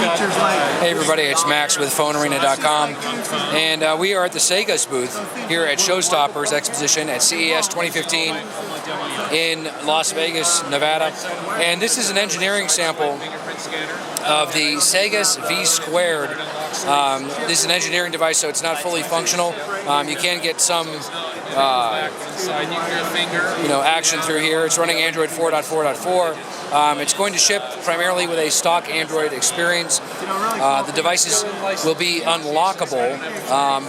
features like? Hey everybody, it's Max with PhoneArena.com, and we are at the Saygus booth here at Showstoppers Exposition at CES 2015 in Las Vegas, Nevada. And this is an engineering sample of the Saygus V2. This is an engineering device, so it's not fully functional. You can get some action through here. It's running Android 4.4.4. It's going to ship primarily with a stock Android experience. The devices will be unlockable,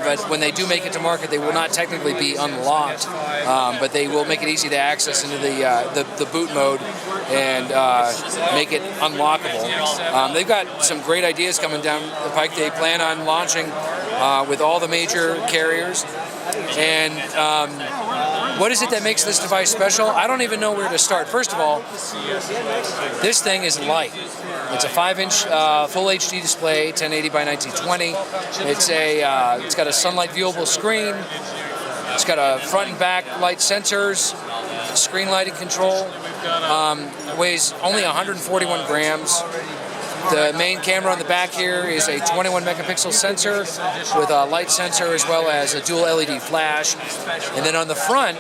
but when they do make it to market, they will not technically be unlocked, but they will make it easy to access into the boot mode and make it unlockable. They've got some great ideas coming down the pike. They plan on launching with all the major carriers. And what is it that makes this device special? I don't even know where to start. First of all, this thing is light. It's a 5-inch full HD display, 1080 by 1920. It's got a sunlight viewable screen. It's got a front and back light sensors, screen lighting control. Weighs only 141 grams. The main camera on the back here is a 21 megapixel sensor with a light sensor as well as a dual LED flash. And then on the front,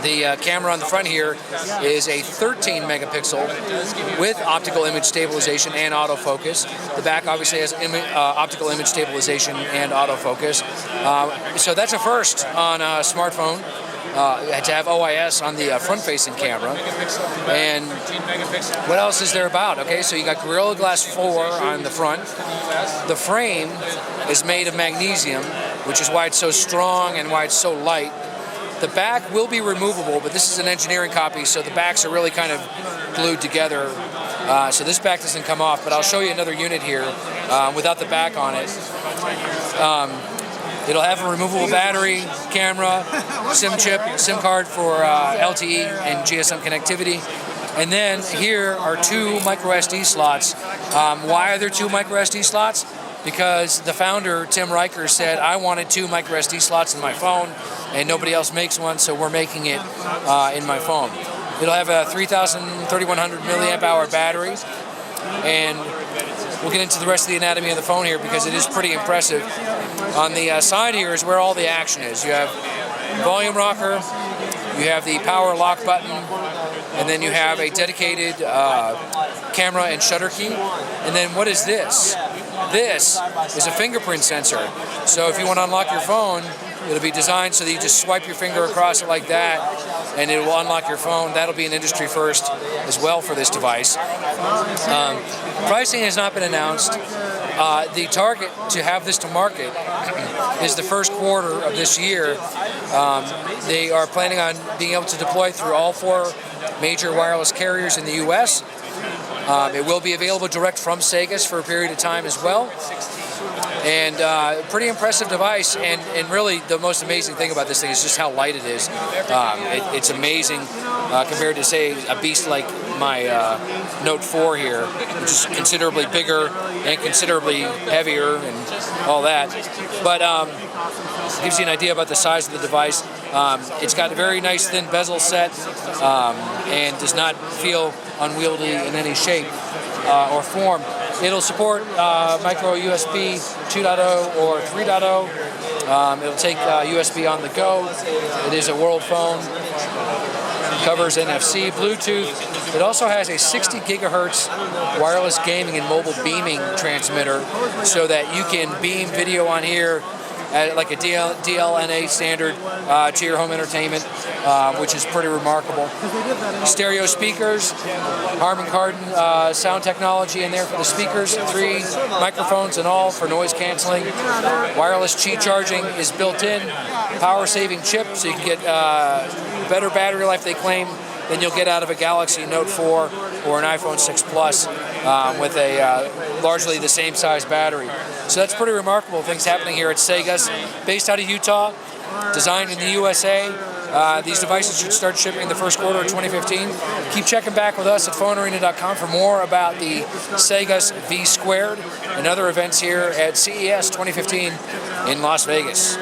the camera on the front here is a 13 megapixel with optical image stabilization and autofocus. The back obviously has optical image stabilization and autofocus. So that's a first on a smartphone. To have OIS on the front-facing camera. And what else is there about? Okay, so you got Gorilla Glass 4 on the front. The frame is made of magnesium, which is why it's so strong and why it's so light. The back will be removable, but this is an engineering copy, so the backs are really kind of glued together. So this back doesn't come off, but I'll show you another unit here without the back on it. It'll have a removable battery, camera, SIM chip, SIM card for LTE and GSM connectivity. And then here are 2 micro SD slots. Why are there 2 micro SD slots? Because the founder, Tim Riker, said, I wanted 2 micro SD slots in my phone, and nobody else makes one, so we're making it in my phone. It'll have a 3,100 milliamp hour battery, and we'll get into the rest of the anatomy of the phone here because it is pretty impressive. On the side here is where all the action is. You have volume rocker, you have the power lock button, and then you have a dedicated camera and shutter key. And then what is this? This is a fingerprint sensor. So if you want to unlock your phone, it'll be designed so that you just swipe your finger across it like that, and it will unlock your phone. That'll be an industry first as well for this device. Pricing has not been announced. The target to have this to market is the first quarter of this year. They are planning on being able to deploy through all 4 major wireless carriers in the U.S. It will be available direct from Saygus for a period of time as well. And pretty impressive device, and really the most amazing thing about this thing is just how light it is. It's amazing compared to, say, a beast like my Note 4 here, which is considerably bigger and considerably heavier and all that. But it gives you an idea about the size of the device. It's got a very nice thin bezel set and does not feel unwieldy in any shape or form. It'll support micro USB 2.0 or 3.0. It'll take USB on the go. It is a world phone. It covers NFC, Bluetooth. It also has a 60 gigahertz wireless gaming and mobile beaming transmitter so that you can beam video on here at like a DLNA standard to your home entertainment, which is pretty remarkable. Stereo speakers, Harman Kardon sound technology in there for the speakers, 3 microphones in all for noise canceling. Wireless Qi charging is built in, power saving chip, so you can get better battery life, they claim, than you'll get out of a Galaxy Note 4 or an iPhone 6 Plus with a largely the same size battery. So that's pretty remarkable things happening here at Saygus, based out of Utah, designed in the USA. These devices should start shipping the first quarter of 2015. Keep checking back with us at PhoneArena.com for more about the Saygus V2 and other events here at CES 2015 in Las Vegas.